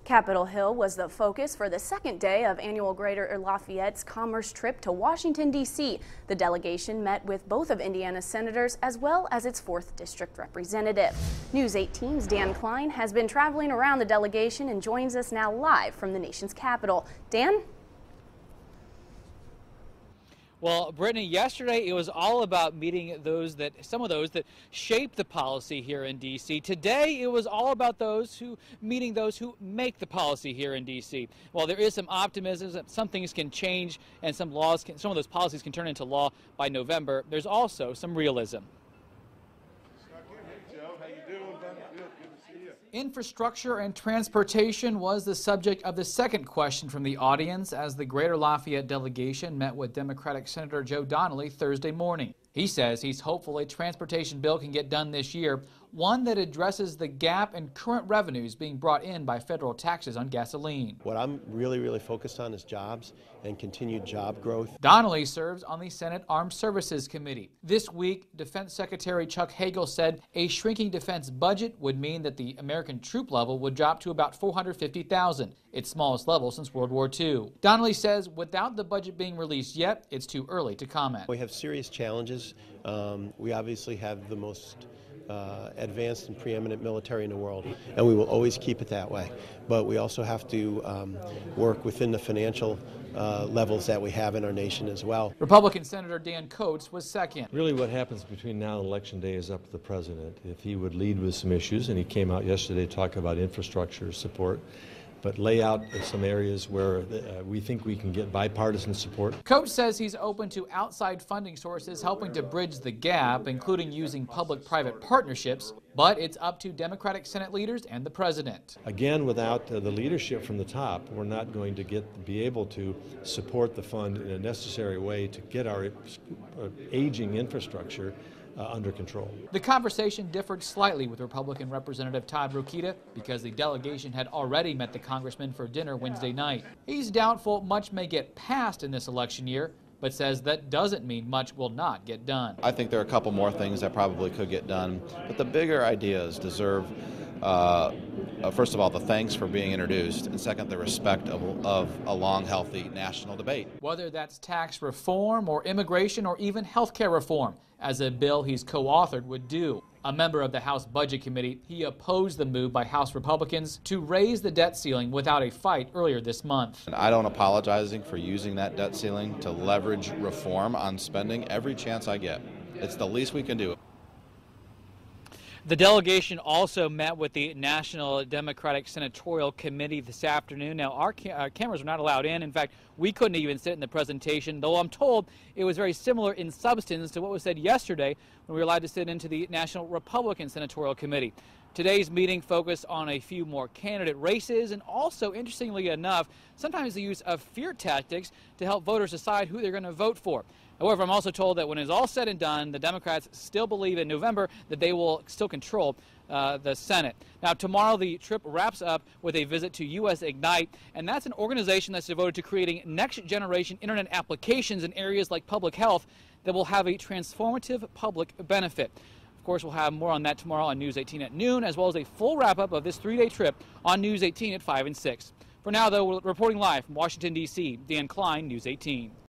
Capitol Hill was the focus for the second day of annual Greater Lafayette's commerce trip to Washington, D.C. The delegation met with both of Indiana's senators as well as its 4th District representative. News 18's Dan Klein has been traveling around the delegation and joins us now live from the nation's capital. Dan? Well, Brittany, yesterday it was all about meeting some of those that shape the policy here in D.C. Today it was all about meeting those who make the policy here in D.C. While there is some optimism that some things can change and some of those policies can turn into law by November, there's also some realism. Infrastructure and transportation was the subject of the second question from the audience as the Greater Lafayette delegation met with Democratic Senator Joe Donnelly Thursday morning. He says he's hopeful a transportation bill can get done this year, one that addresses the gap in current revenues being brought in by federal taxes on gasoline. What I'm really focused on is jobs and continued job growth. Donnelly serves on the Senate Armed Services Committee. This week, Defense Secretary Chuck Hagel said a shrinking defense budget would mean that the American troop level would drop to about 450,000, its smallest level since World War II. Donnelly says without the budget being released yet, it's too early to comment. We have serious challenges. We obviously have the most advanced and preeminent military in the world, and we will always keep it that way. But we also have to work within the financial levels that we have in our nation as well. Republican Senator Dan Coats was second. Really what happens between now and Election Day is up to the president. If he would lead with some issues, and he came out yesterday to talk about infrastructure support, but lay out some areas where we think we can get bipartisan support. Coach says he's open to outside funding sources helping to bridge the gap, including using public-private partnerships, but it's up to Democratic Senate leaders and the president. Again, without the leadership from the top, we're not going to be able to support the fund in a necessary way to get our aging infrastructure under control. The conversation differed slightly with Republican Representative Todd Rokita because the delegation had already met the congressman for dinner Wednesday night. He's doubtful much may get passed in this election year, but says that doesn't mean much will not get done. I think there are a couple more things that probably could get done, but the bigger ideas deserve first of all, the thanks for being introduced, and second, the respect of a long, healthy national debate. Whether that's tax reform or immigration or even health care reform, as a bill he's co-authored would do. A member of the House Budget Committee, he opposed the move by House Republicans to raise the debt ceiling without a fight earlier this month. And I don't apologizing for using that debt ceiling to leverage reform on spending every chance I get. It's the least we can do. The delegation also met with the National Democratic Senatorial Committee this afternoon. Now, our cameras were not allowed in. In fact, we couldn't even sit in the presentation, though I'm told it was very similar in substance to what was said yesterday when we were allowed to sit into the National Republican Senatorial Committee. Today's meeting focused on a few more candidate races and also, interestingly enough, sometimes the use of fear tactics to help voters decide who they're going to vote for. However, I'm also told that when it's all said and done, the Democrats still believe in November that they will still control the Senate. Now, tomorrow the trip wraps up with a visit to US Ignite, and that's an organization that's devoted to creating next-generation internet applications in areas like public health that will have a transformative public benefit. Of course, we'll have more on that tomorrow on News 18 at noon, as well as a full wrap-up of this 3-day trip on News 18 at 5 and 6. For now, though, we're reporting live from Washington, D.C., Dan Klein, News 18.